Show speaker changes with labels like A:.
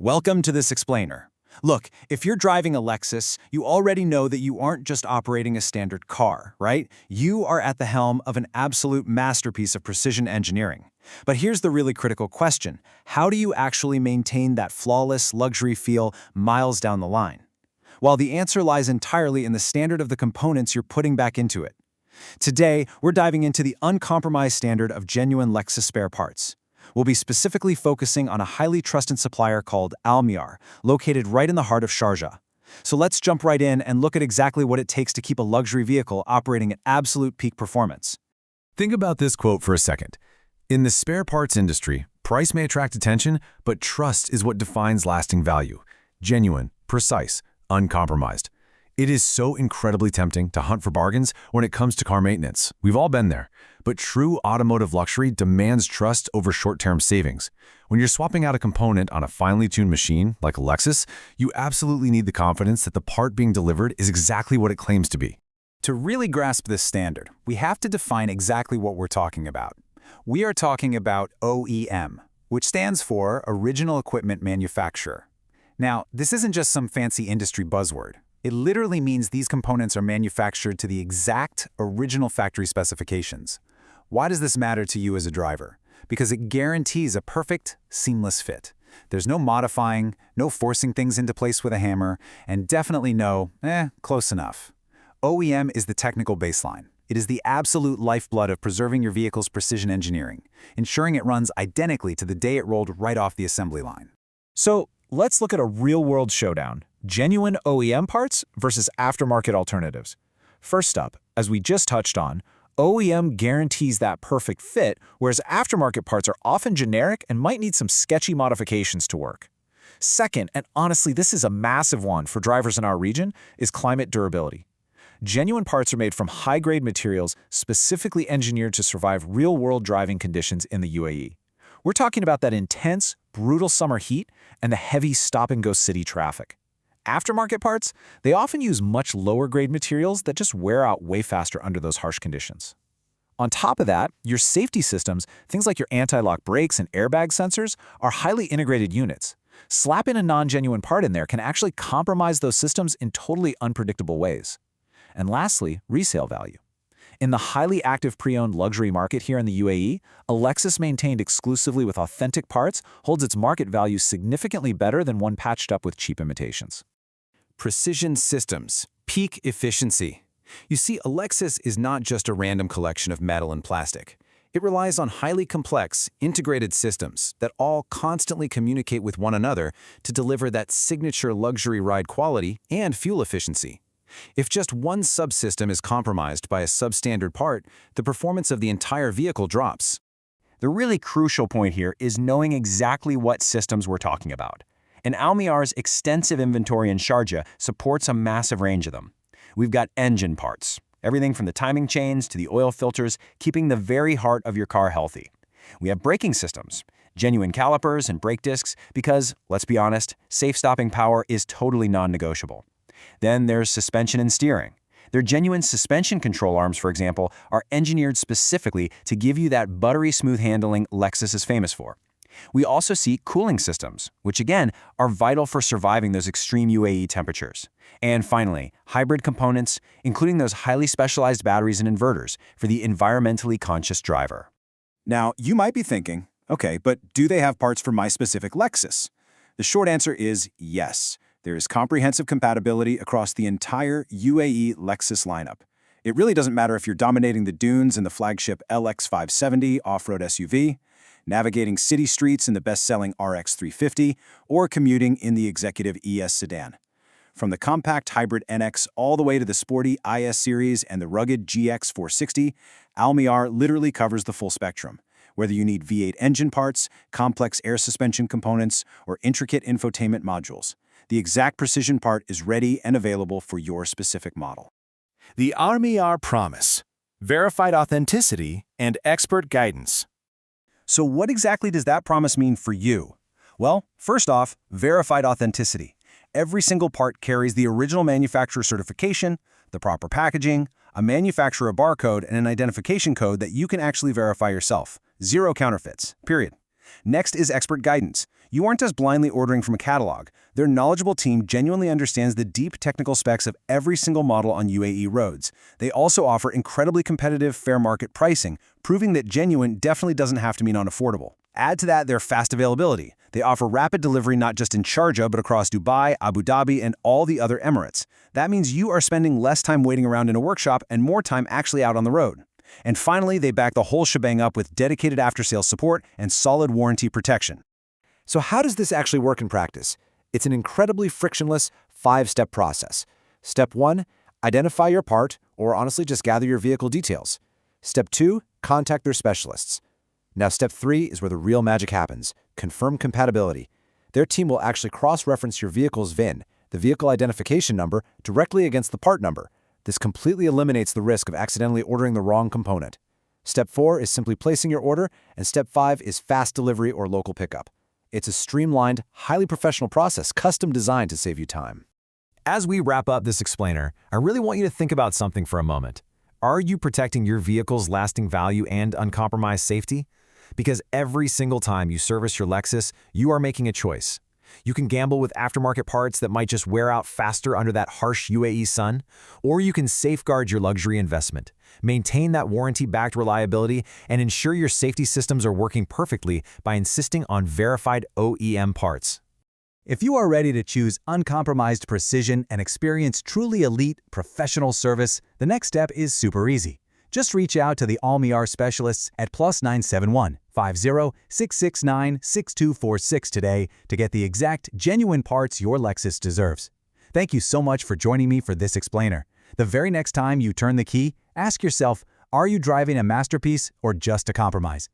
A: Welcome to this explainer. Look, if you're driving a Lexus, you already know that you aren't just operating a standard car, right? You are at the helm of an absolute masterpiece of precision engineering. But here's the really critical question. How do you actually maintain that flawless luxury feel miles down the line? Well, the answer lies entirely in the standard of the components you're putting back into it. Today, we're diving into the uncompromised standard of genuine Lexus spare parts. We'll be specifically focusing on a highly trusted supplier called Almiyar, located right in the heart of Sharjah. So let's jump right in and look at exactly what it takes to keep a luxury vehicle operating at absolute peak performance.
B: Think about this quote for a second. In the spare parts industry, price may attract attention, but trust is what defines lasting value. Genuine, precise, uncompromised. It is so incredibly tempting to hunt for bargains when it comes to car maintenance. We've all been there. But true automotive luxury demands trust over short-term savings. When you're swapping out a component on a finely tuned machine, like a Lexus, you absolutely need the confidence that the part being delivered is exactly what it claims to be.
A: To really grasp this standard, we have to define exactly what we're talking about. We are talking about OEM, which stands for Original Equipment Manufacturer. Now, this isn't just some fancy industry buzzword. It literally means these components are manufactured to the exact original factory specifications. Why does this matter to you as a driver? Because it guarantees a perfect, seamless fit. There's no modifying, no forcing things into place with a hammer, and definitely no, close enough. OEM is the technical baseline. It is the absolute lifeblood of preserving your vehicle's precision engineering, ensuring it runs identically to the day it rolled right off the assembly line.
C: So let's look at a real-world showdown. Genuine OEM parts versus aftermarket alternatives. First up, as we just touched on, OEM guarantees that perfect fit, whereas aftermarket parts are often generic and might need some sketchy modifications to work. Second, and honestly this is a massive one for drivers in our region, is climate durability. Genuine parts are made from high-grade materials specifically engineered to survive real-world driving conditions in the UAE. We're talking about that intense, brutal summer heat and the heavy stop-and-go city traffic. Aftermarket parts, they often use much lower-grade materials that just wear out way faster under those harsh conditions. On top of that, your safety systems, things like your anti-lock brakes and airbag sensors, are highly integrated units. Slapping a non-genuine part in there can actually compromise those systems in totally unpredictable ways. And lastly, resale value. In the highly active pre-owned luxury market here in the UAE, a Lexus maintained exclusively with authentic parts holds its market value significantly better than one patched up with cheap imitations.
A: Precision systems, peak efficiency. You see, a Lexus is not just a random collection of metal and plastic. It relies on highly complex, integrated systems that all constantly communicate with one another to deliver that signature luxury ride quality and fuel efficiency. If just one subsystem is compromised by a substandard part, the performance of the entire vehicle drops.
D: The really crucial point here is knowing exactly what systems we're talking about. And Almiyar's extensive inventory in Sharjah supports a massive range of them. We've got engine parts, everything from the timing chains to the oil filters, keeping the very heart of your car healthy. We have braking systems, genuine calipers and brake discs, because, let's be honest, safe stopping power is totally non-negotiable. Then there's suspension and steering. Their genuine suspension control arms, for example, are engineered specifically to give you that buttery smooth handling Lexus is famous for. We also see cooling systems, which again are vital for surviving those extreme UAE temperatures. And finally, hybrid components, including those highly specialized batteries and inverters for the environmentally conscious driver.
A: Now, you might be thinking, okay, but do they have parts for my specific Lexus? The short answer is yes. There is comprehensive compatibility across the entire UAE Lexus lineup. It really doesn't matter if you're dominating the dunes in the flagship LX570 off-road SUV, navigating city streets in the best-selling RX350, or commuting in the executive ES sedan. From the compact hybrid NX all the way to the sporty IS series and the rugged GX460, Almiyar literally covers the full spectrum. Whether you need V8 engine parts, complex air suspension components, or intricate infotainment modules, the exact precision part is ready and available for your specific model.
C: The Almiyar Promise. Verified authenticity and expert guidance.
D: So what exactly does that promise mean for you? Well, first off, verified authenticity. Every single part carries the original manufacturer certification, the proper packaging, a manufacturer barcode, and an identification code that you can actually verify yourself. Zero counterfeits, period. Next is expert guidance.
A: You aren't just blindly ordering from a catalog. Their knowledgeable team genuinely understands the deep technical specs of every single model on UAE roads. They also offer incredibly competitive, fair market pricing, proving that genuine definitely doesn't have to mean unaffordable. Add to that their fast availability. They offer rapid delivery not just in Sharjah, but across Dubai, Abu Dhabi, and all the other Emirates. That means you are spending less time waiting around in a workshop and more time actually out on the road. And finally, they back the whole shebang up with dedicated after-sales support and solid warranty protection.
C: So how does this actually work in practice? It's an incredibly frictionless 5-step process. Step 1, identify your part, or honestly just gather your vehicle details. Step 2, contact their specialists. Now step 3 is where the real magic happens. Confirm compatibility. Their team will actually cross-reference your vehicle's VIN, the vehicle identification number, directly against the part number. This completely eliminates the risk of accidentally ordering the wrong component. Step 4 is simply placing your order, and Step 5 is fast delivery or local pickup. It's a streamlined, highly professional process custom designed to save you time.
B: As we wrap up this explainer, I really want you to think about something for a moment. Are you protecting your vehicle's lasting value and uncompromised safety? Because every single time you service your Lexus, you are making a choice. You can gamble with aftermarket parts that might just wear out faster under that harsh UAE sun, or you can safeguard your luxury investment, maintain that warranty-backed reliability, and ensure your safety systems are working perfectly by insisting on verified OEM parts.
E: If you are ready to choose uncompromised precision and experience truly elite, professional service, the next step is super easy. Just reach out to the Almiar specialists at +971 50 669 6246 today to get the exact genuine parts your Lexus deserves. Thank you so much for joining me for this explainer. The very next time you turn the key, ask yourself, are you driving a masterpiece or just a compromise?